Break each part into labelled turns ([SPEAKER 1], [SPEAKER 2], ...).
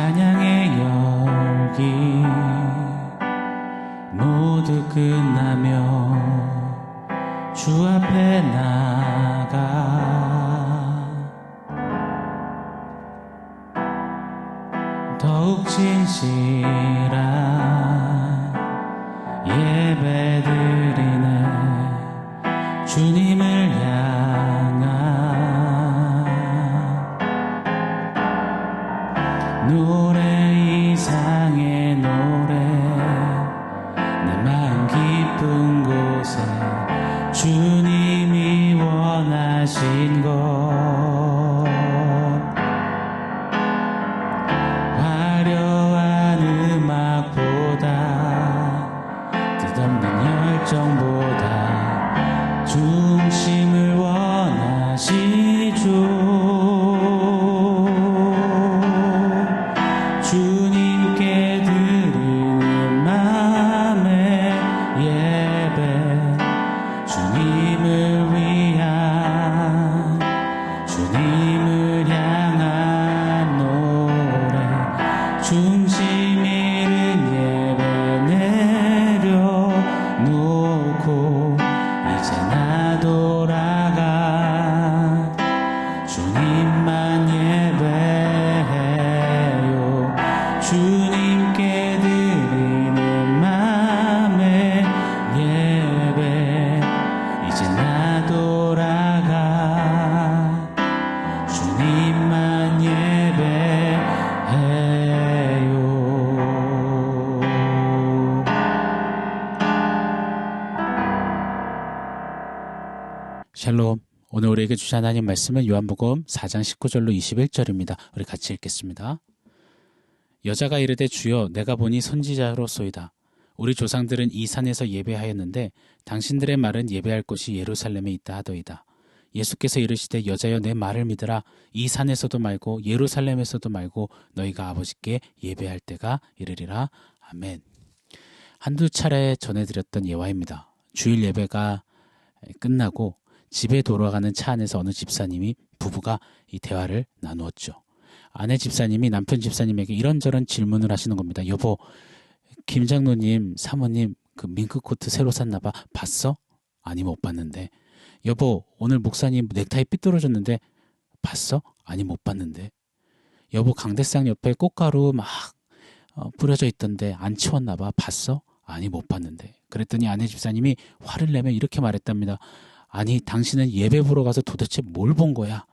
[SPEAKER 1] 찬양의 열기 모두 끝나며 주 앞에 나가 더욱 진실한 예배 드리네 주님을 향한 노래 이상의 노래 내 마음 깊은 곳에 주님이 원하신 것 화려한 음악보다 뜻없는 열정보다 중심을 원하시죠. 주님께 드리는 마음의 예배 주님을 위한 주님을 향한 노래 중심 잃은 예배 내려놓고 이제 나 돌아가 주님만 예배해요. 주님께 드리는 마음의 예배 이제 나 돌아가 주님만 예배해요. 샬롬. 오늘 우리에게 주신 하나님 말씀은 요한복음 4장 19절로 21절입니다. 우리 같이 읽겠습니다. 여자가 이르되 주여 내가 보니 선지자로소이다. 우리 조상들은 이 산에서 예배하였는데 당신들의 말은 예배할 곳이 예루살렘에 있다 하더이다. 예수께서 이르시되 여자여 내 말을 믿으라. 이 산에서도 말고 예루살렘에서도 말고 너희가 아버지께 예배할 때가 이르리라. 아멘. 한두 차례 전해드렸던 예화입니다. 주일 예배가 끝나고 집에 돌아가는 차 안에서 어느 집사님이 부부가 이 대화를 나누었죠. 아내 집사님이 남편 집사님에게 이런저런 질문을 하시는 겁니다. 여보, 김 장로님, 사모님 그 밍크 코트 새로 샀나 봐. 봤어? 아니 못 봤는데. 여보, 오늘 목사님 넥타이 삐뚤어졌는데 봤어? 아니 못 봤는데. 여보, 강대상 옆에 꽃가루 막 뿌려져 있던데 안 치웠나 봐. 봤어? 아니 못 봤는데. 그랬더니 아내 집사님이 화를 내며 이렇게 말했답니다. 아니 당신은 예배 보러 가서 도대체 뭘 본 거야?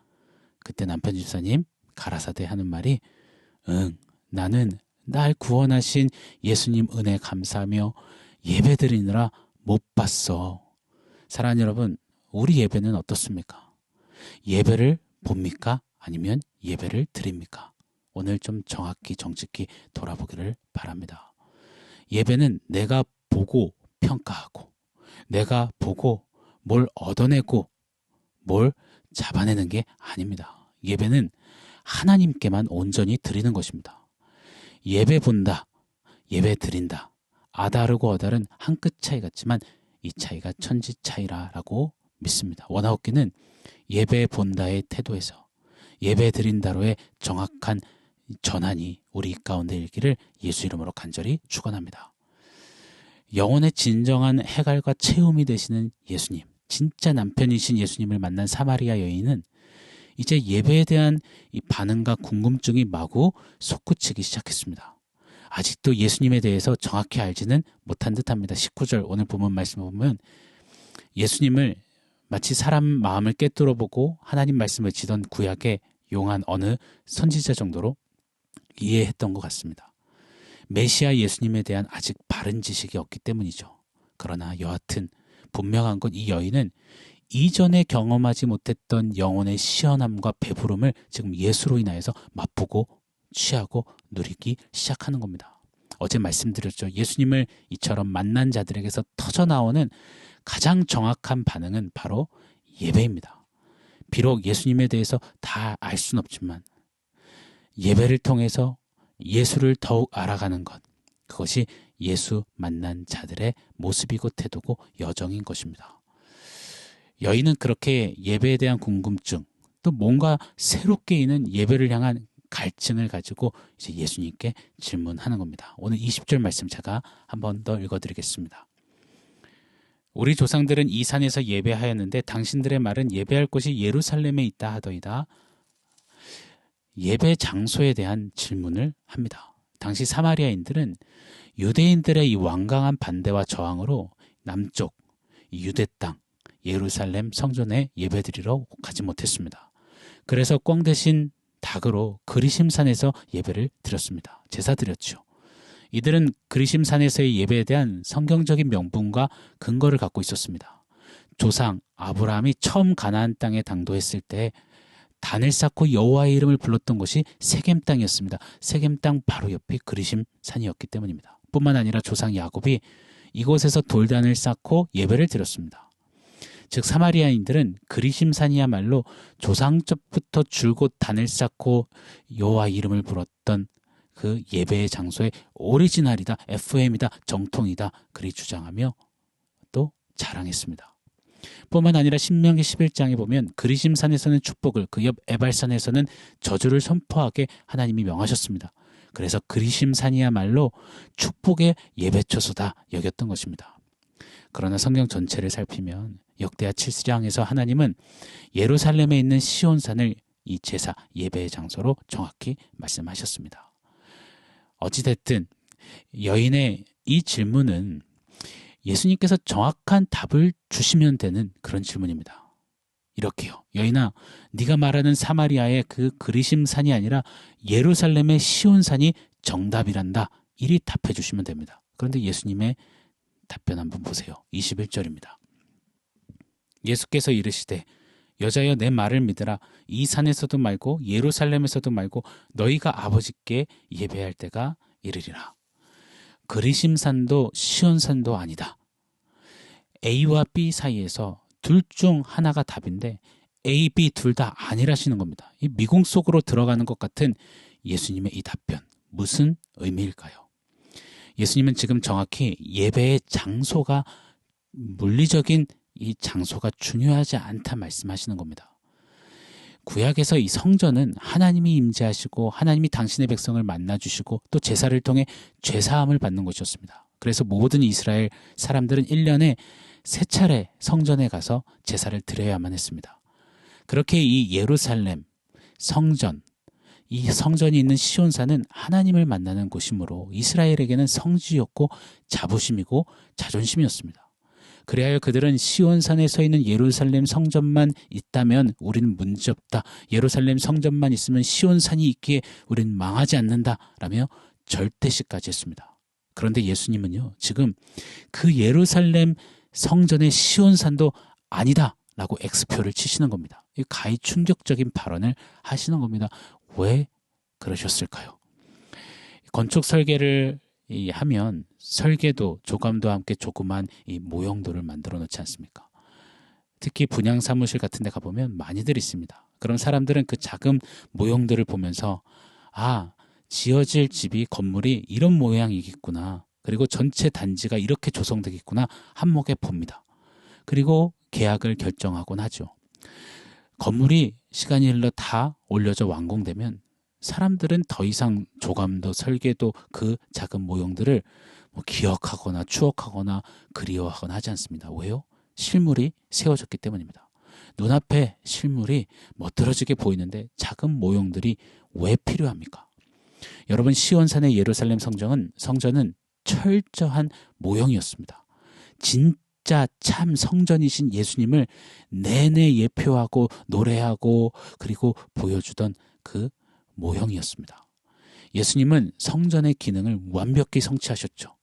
[SPEAKER 1] 그때 남편 집사님 가라사대 하는 말이 응, 나는 날 구원하신 예수님 은혜 감사하며 예배 드리느라 못 봤어. 사랑하는 여러분, 우리 예배는 어떻습니까? 예배를 봅니까? 아니면 예배를 드립니까? 오늘 좀 정확히 정직히 돌아보기를 바랍니다. 예배는 내가 보고 평가하고 내가 보고 뭘 얻어내고 뭘 잡아내는 게 아닙니다. 예배는 하나님께만 온전히 드리는 것입니다. 예배 본다, 예배 드린다. 아다르고 어달은 한 끗 차이 같지만 이 차이가 천지 차이라고 믿습니다. 원아웃기는 예배 본다의 태도에서 예배 드린다로의 정확한 전환이 우리 가운데 일기를 예수 이름으로 간절히 축원합니다. 영혼의 진정한 해갈과 채움이 되시는 예수님, 진짜 남편이신 예수님을 만난 사마리아 여인은 이제 예배에 대한 이 반응과 궁금증이 마구 솟구치기 시작했습니다. 아직도 예수님에 대해서 정확히 알지는 못한 듯합니다. 19절 오늘 본문 말씀을 보면 예수님을 마치 사람 마음을 꿰뚫어 보고 하나님 말씀을 지던 구약의 용한 어느 선지자 정도로 이해했던 것 같습니다. 메시아 예수님에 대한 아직 바른 지식이 없기 때문이죠. 그러나 여하튼 분명한 건 이 여인은 이전에 경험하지 못했던 영혼의 시원함과 배부름을 지금 예수로 인하여서 맛보고 취하고 누리기 시작하는 겁니다. 어제 말씀드렸죠. 예수님을 이처럼 만난 자들에게서 터져나오는 가장 정확한 반응은 바로 예배입니다. 비록 예수님에 대해서 다 알 수는 없지만 예배를 통해서 예수를 더욱 알아가는 것, 그것이 예수 만난 자들의 모습이고 태도고 여정인 것입니다. 여인은 그렇게 예배에 대한 궁금증, 또 뭔가 새롭게 있는 예배를 향한 갈증을 가지고 이제 예수님께 질문하는 겁니다. 오늘 20절 말씀 제가 한 번 더 읽어드리겠습니다. 우리 조상들은 이 산에서 예배하였는데 당신들의 말은 예배할 곳이 예루살렘에 있다 하더이다. 예배 장소에 대한 질문을 합니다. 당시 사마리아인들은 유대인들의 이 완강한 반대와 저항으로 남쪽 유대 땅 예루살렘 성전에 예배드리러 가지 못했습니다. 그래서 꽝 대신 닭으로 그리심산에서 예배를 드렸습니다. 제사 드렸죠. 이들은 그리심산에서의 예배에 대한 성경적인 명분과 근거를 갖고 있었습니다. 조상 아브라함이 처음 가나안 땅에 당도했을 때 단을 쌓고 여호와의 이름을 불렀던 곳이 세겜 땅이었습니다. 세겜 땅 바로 옆이 그리심산이었기 때문입니다. 뿐만 아니라 조상 야곱이 이곳에서 돌단을 쌓고 예배를 드렸습니다. 즉 사마리아인들은 그리심산이야말로 조상적부터 줄곧 단을 쌓고 여호와 이름을 불렀던 그 예배의 장소의 오리지널이다, FM이다, 정통이다 그리 주장하며 또 자랑했습니다. 뿐만 아니라 신명기 11장에 보면 그리심산에서는 축복을, 그 옆 에발산에서는 저주를 선포하게 하나님이 명하셨습니다. 그래서 그리심산이야말로 축복의 예배처소다 여겼던 것입니다. 그러나 성경 전체를 살피면 역대하 7장에서 하나님은 예루살렘에 있는 시온산을 이 제사 예배의 장소로 정확히 말씀하셨습니다. 어찌됐든 여인의 이 질문은 예수님께서 정확한 답을 주시면 되는 그런 질문입니다. 이렇게요. 여인아, 네가 말하는 사마리아의 그 그리심산이 아니라 예루살렘의 시온산이 정답이란다. 이리 답해 주시면 됩니다. 그런데 예수님의 답변 한번 보세요. 21절입니다. 예수께서 이르시되 여자여 내 말을 믿으라. 이 산에서도 말고 예루살렘에서도 말고 너희가 아버지께 예배할 때가 이르리라. 그리심산도 시온산도 아니다. A와 B 사이에서 둘 중 하나가 답인데 A, B 둘 다 아니라시는 겁니다. 이 미궁 속으로 들어가는 것 같은 예수님의 이 답변, 무슨 의미일까요? 예수님은 지금 정확히 예배의 장소가, 물리적인 이 장소가 중요하지 않다 말씀하시는 겁니다. 구약에서 이 성전은 하나님이 임재하시고 하나님이 당신의 백성을 만나주시고 또 제사를 통해 죄사함을 받는 곳이었습니다. 그래서 모든 이스라엘 사람들은 1년에 3차례 성전에 가서 제사를 드려야만 했습니다. 그렇게 이 예루살렘 성전, 이 성전이 있는 시온산은 하나님을 만나는 곳이므로 이스라엘에게는 성지였고 자부심이고 자존심이었습니다. 그리하여 그들은 시온산에 서 있는 예루살렘 성전만 있다면 우리는 문제없다. 예루살렘 성전만 있으면 시온산이 있기에 우리는 망하지 않는다. 라며 절대시까지 했습니다. 그런데 예수님은요, 지금 그 예루살렘 성전의 시온산도 아니다. 라고 X표를 치시는 겁니다. 이 가히 충격적인 발언을 하시는 겁니다. 왜 그러셨을까요? 건축 설계를 하면 설계도, 조감도와 함께 조그만 이 모형도를 만들어 놓지 않습니까? 특히 분양 사무실 같은 데 가보면 많이들 있습니다. 그럼 사람들은 그 작은 모형들을 보면서 지어질 집이, 건물이 이런 모양이겠구나. 그리고 전체 단지가 이렇게 조성되겠구나. 한몫에 봅니다. 그리고 계약을 결정하곤 하죠. 건물이 시간이 흘러 다 올려져 완공되면 사람들은 더 이상 조감도, 설계도, 그 작은 모형들을 기억하거나 추억하거나 그리워하거나 하지 않습니다. 왜요? 실물이 세워졌기 때문입니다. 눈앞에 실물이 멋들어지게 보이는데 작은 모형들이 왜 필요합니까? 여러분, 시온산의 예루살렘 성전은 철저한 모형이었습니다. 진짜 참 성전이신 예수님을 내내 예표하고 노래하고 그리고 보여주던 그 모형이었습니다. 예수님은 성전의 기능을 완벽히 성취하셨죠.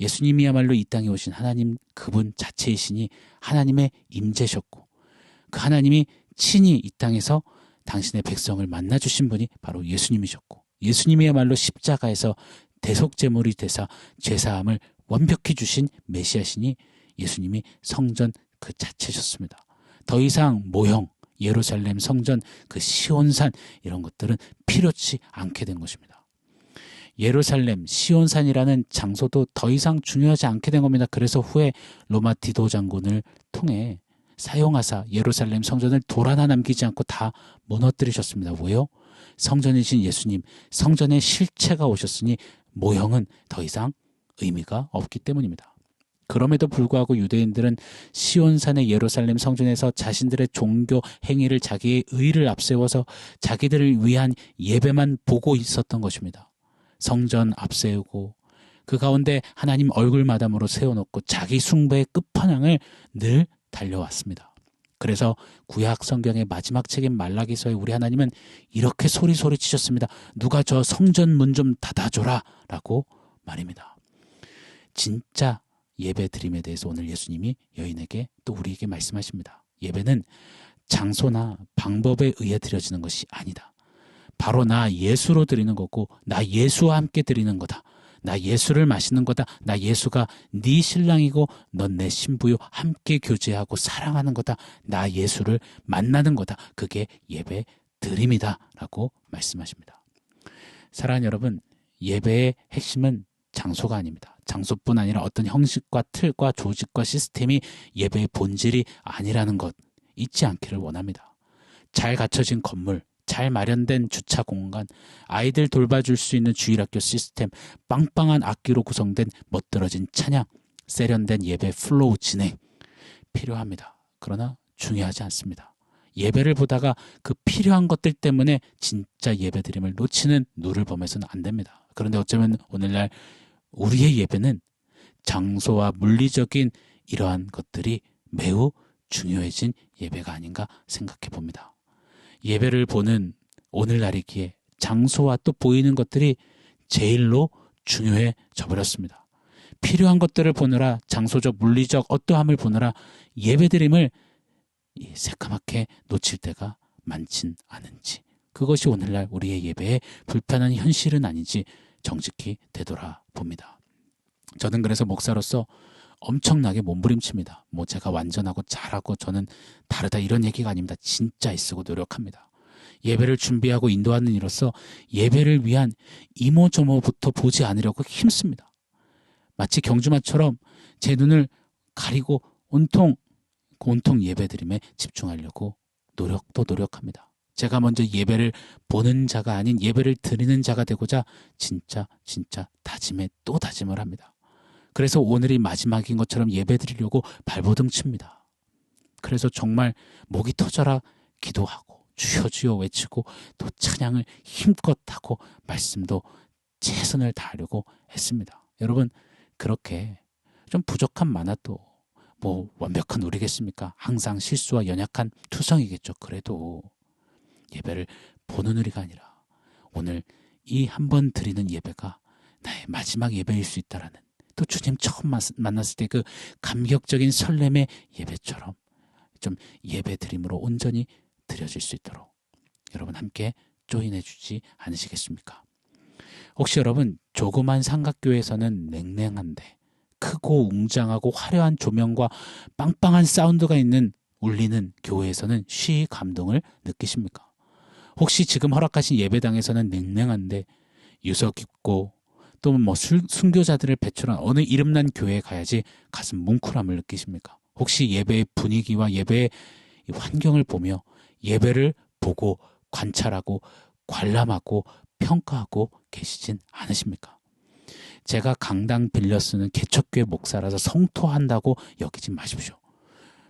[SPEAKER 1] 예수님이야말로 이 땅에 오신 하나님, 그분 자체이시니 하나님의 임재셨고 그 하나님이 친히 이 땅에서 당신의 백성을 만나주신 분이 바로 예수님이셨고 예수님이야말로 십자가에서 대속제물이 되사 죄사함을 완벽히 주신 메시아시니 예수님이 성전 그 자체셨습니다. 더 이상 모형, 예루살렘 성전, 그 시온산 이런 것들은 필요치 않게 된 것입니다. 예루살렘, 시온산이라는 장소도 더 이상 중요하지 않게 된 겁니다. 그래서 후에 로마 디도 장군을 통해 사용하사 예루살렘 성전을 돌 하나 남기지 않고 다 무너뜨리셨습니다. 왜요? 성전이신 예수님, 성전의 실체가 오셨으니 모형은 더 이상 의미가 없기 때문입니다. 그럼에도 불구하고 유대인들은 시온산의 예루살렘 성전에서 자신들의 종교 행위를 자기의 의를 앞세워서 자기들을 위한 예배만 보고 있었던 것입니다. 성전 앞세우고 그 가운데 하나님 얼굴마담으로 세워놓고 자기 숭배의 끝판왕을 늘 달려왔습니다. 그래서 구약 성경의 마지막 책인 말라기서에 우리 하나님은 이렇게 소리소리 치셨습니다. 누가 저 성전 문 좀 닫아줘라 라고 말입니다. 진짜 예배 드림에 대해서 오늘 예수님이 여인에게 또 우리에게 말씀하십니다. 예배는 장소나 방법에 의해 드려지는 것이 아니다. 바로 나 예수로 드리는 거고 나 예수와 함께 드리는 거다. 나 예수를 마시는 거다. 나 예수가 네 신랑이고 넌 내 신부요. 함께 교제하고 사랑하는 거다. 나 예수를 만나는 거다. 그게 예배 드림이다 라고 말씀하십니다. 사랑하는 여러분, 예배의 핵심은 장소가 아닙니다. 장소뿐 아니라 어떤 형식과 틀과 조직과 시스템이 예배의 본질이 아니라는 것 잊지 않기를 원합니다. 잘 갖춰진 건물, 잘 마련된 주차 공간, 아이들 돌봐줄 수 있는 주일학교 시스템, 빵빵한 악기로 구성된 멋들어진 찬양, 세련된 예배 플로우 진행 필요합니다. 그러나 중요하지 않습니다. 예배를 보다가 그 필요한 것들 때문에 진짜 예배 드림을 놓치는 누를 범해서는 안 됩니다. 그런데 어쩌면 오늘날 우리의 예배는 장소와 물리적인 이러한 것들이 매우 중요해진 예배가 아닌가 생각해 봅니다. 예배를 보는 오늘날이기에 장소와 또 보이는 것들이 제일로 중요해져 버렸습니다. 필요한 것들을 보느라 장소적 물리적 어떠함을 보느라 예배드림을 새까맣게 놓칠 때가 많진 않은지, 그것이 오늘날 우리의 예배의 불편한 현실은 아닌지 정직히 되돌아봅니다. 저는 그래서 목사로서 엄청나게 몸부림칩니다. 제가 완전하고 잘하고 저는 다르다 이런 얘기가 아닙니다. 진짜 애쓰고 노력합니다. 예배를 준비하고 인도하는 이로서 예배를 위한 이모저모부터 보지 않으려고 힘씁니다. 마치 경주마처럼 제 눈을 가리고 온통 예배드림에 집중하려고 노력합니다. 제가 먼저 예배를 보는 자가 아닌 예배를 드리는 자가 되고자 진짜 다짐에 또 다짐을 합니다. 그래서 오늘이 마지막인 것처럼 예배 드리려고 발버둥 칩니다. 그래서 정말 목이 터져라 기도하고 주여 주여 외치고 또 찬양을 힘껏 하고 말씀도 최선을 다하려고 했습니다. 여러분, 그렇게 좀 부족한 많아도 완벽한 우리겠습니까? 항상 실수와 연약한 투성이겠죠. 그래도 예배를 보는 우리가 아니라 오늘 이 한 번 드리는 예배가 나의 마지막 예배일 수 있다라는, 또 주님 처음 만났을 때 그 감격적인 설렘의 예배처럼 좀 예배 드림으로 온전히 드려질 수 있도록 여러분 함께 조인해 주지 않으시겠습니까? 혹시 여러분 조그만 삼각교회에서는 냉랭한데 크고 웅장하고 화려한 조명과 빵빵한 사운드가 있는 울리는 교회에서는 쉬이 감동을 느끼십니까? 혹시 지금 허락하신 예배당에서는 냉랭한데 유서 깊고 또 순교자들을 배출한 어느 이름난 교회에 가야지 가슴 뭉클함을 느끼십니까? 혹시 예배의 분위기와 예배의 환경을 보며 예배를 보고 관찰하고 관람하고 평가하고 계시진 않으십니까? 제가 강당 빌려 쓰는 개척교회 목사라서 성토한다고 여기지 마십시오.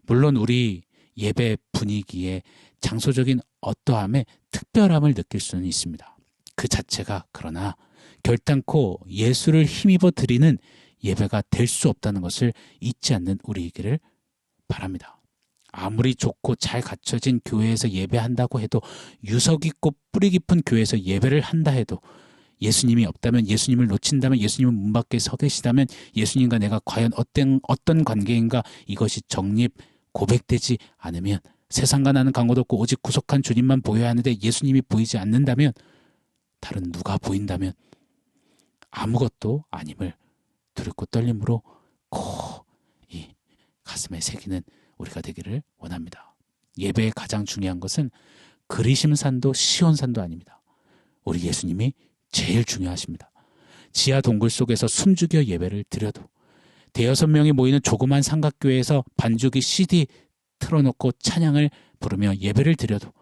[SPEAKER 1] 물론 우리 예배 분위기에 장소적인 어떠함에 특별함을 느낄 수는 있습니다. 그 자체가 그러나 결단코 예수를 힘입어 드리는 예배가 될 수 없다는 것을 잊지 않는 우리이기를 바랍니다. 아무리 좋고 잘 갖춰진 교회에서 예배한다고 해도 유서 깊고 뿌리 깊은 교회에서 예배를 한다 해도 예수님이 없다면, 예수님을 놓친다면, 예수님은 문 밖에 서 계시다면 예수님과 내가 과연 어떤 관계인가, 이것이 정립 고백되지 않으면, 세상과 나는 관계도 없고 오직 구속한 주님만 보여야 하는데 예수님이 보이지 않는다면, 다른 누가 보인다면 아무것도 아님을 두렵고 떨림으로 이 가슴에 새기는 우리가 되기를 원합니다. 예배의 가장 중요한 것은 그리심산도 시온산도 아닙니다. 우리 예수님이 제일 중요하십니다. 지하 동굴 속에서 숨죽여 예배를 드려도, 대여섯 명이 모이는 조그만 삼각교회에서 반주기 CD 틀어놓고 찬양을 부르며 예배를 드려도,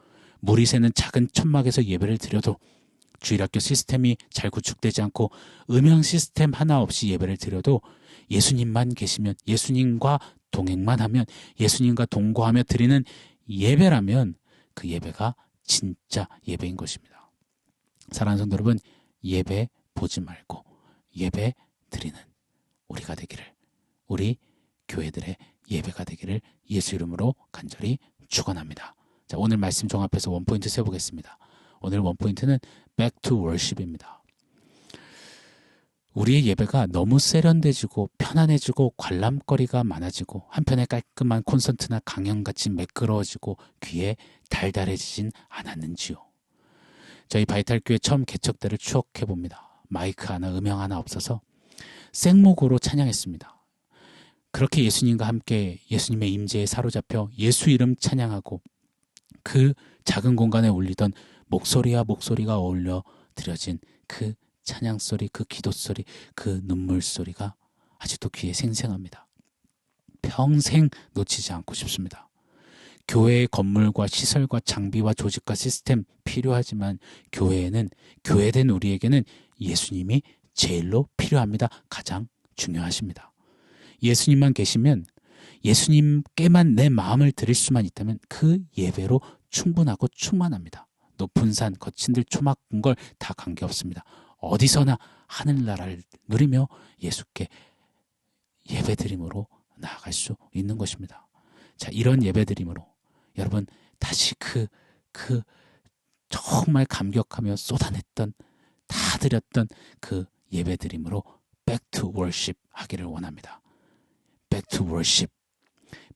[SPEAKER 1] 물이 새는 작은 천막에서 예배를 드려도, 주일학교 시스템이 잘 구축되지 않고 음향 시스템 하나 없이 예배를 드려도 예수님만 계시면, 예수님과 동행만 하면, 예수님과 동거하며 드리는 예배라면 그 예배가 진짜 예배인 것입니다. 사랑하는 성도 여러분, 예배 보지 말고 예배 드리는 우리가 되기를, 우리 교회들의 예배가 되기를 예수 이름으로 간절히 축원합니다. 자, 오늘 말씀 종합해서 원포인트 세보겠습니다. 오늘 원포인트는 Back to Worship입니다. 우리의 예배가 너무 세련돼지고 편안해지고 관람거리가 많아지고 한편에 깔끔한 콘서트나 강연같이 매끄러워지고 귀에 달달해지진 않았는지요. 저희 바이탈교회 처음 개척 때를 추억해봅니다. 마이크 하나, 음향 하나 없어서 생목으로 찬양했습니다. 그렇게 예수님과 함께 예수님의 임재에 사로잡혀 예수 이름 찬양하고 그 작은 공간에 울리던 목소리와 목소리가 어울려 드려진 그 찬양소리, 그 기도소리, 그 눈물소리가 아직도 귀에 생생합니다. 평생 놓치지 않고 싶습니다. 교회의 건물과 시설과 장비와 조직과 시스템 필요하지만 교회에는, 교회된 우리에게는 예수님이 제일로 필요합니다. 가장 중요하십니다. 예수님만 계시면, 예수님께만 내 마음을 드릴 수만 있다면 그 예배로 충분하고 충만합니다. 높은 산, 거친 들, 초막은 걸 다 관계없습니다. 어디서나 하늘나라를 누리며 예수께 예배드림으로 나아갈 수 있는 것입니다. 자, 이런 예배드림으로 여러분 다시 그 정말 감격하며 쏟아냈던, 다 드렸던 그 예배드림으로 Back to Worship 하기를 원합니다. Back to Worship,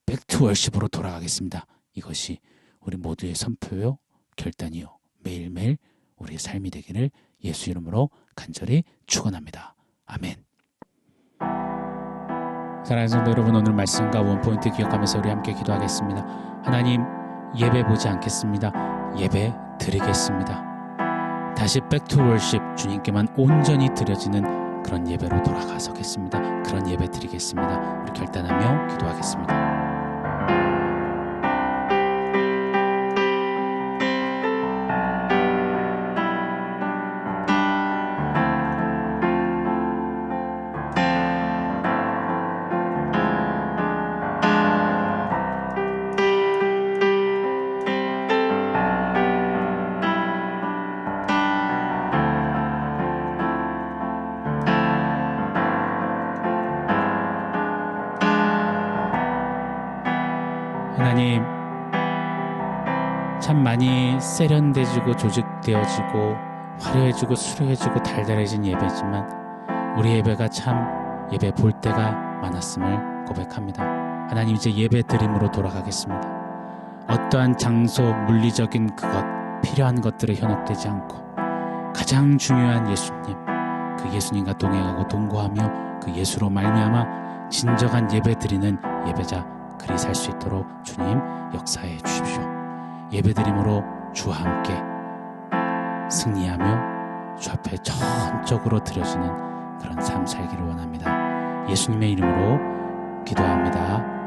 [SPEAKER 1] Back to Worship으로 돌아가겠습니다. 이것이 우리 모두의 선포요, 결단이요, 매일매일 우리의 삶이 되기를 예수 이름으로 간절히 축원합니다. 아멘. 사랑하는 성도 여러분, 오늘 말씀과 원포인트 기억하면서 우리 함께 기도하겠습니다. 하나님, 예배 보지 않겠습니다. 예배 드리겠습니다. 다시 Back to Worship, 주님께만 온전히 드려지는 그런 예배로 돌아가서겠습니다. 그런 예배 드리겠습니다. 우리 결단하며 기도하겠습니다. 하나님, 참 많이 세련돼지고 조직되어지고 화려해지고 수려해지고 달달해진 예배지만 우리 예배가 참 예배 볼 때가 많았음을 고백합니다. 하나님, 이제 예배 드림으로 돌아가겠습니다. 어떠한 장소, 물리적인 그것, 필요한 것들에 현혹되지 않고 가장 중요한 예수님, 그 예수님과 동행하고 동거하며 그 예수로 말미암아 진정한 예배 드리는 예배자 그리 살 수 있도록 주님 역사해 주십시오. 예배드림으로 주와 함께 승리하며 주 앞에 전적으로 드려지는 그런 삶 살기를 원합니다. 예수님의 이름으로 기도합니다.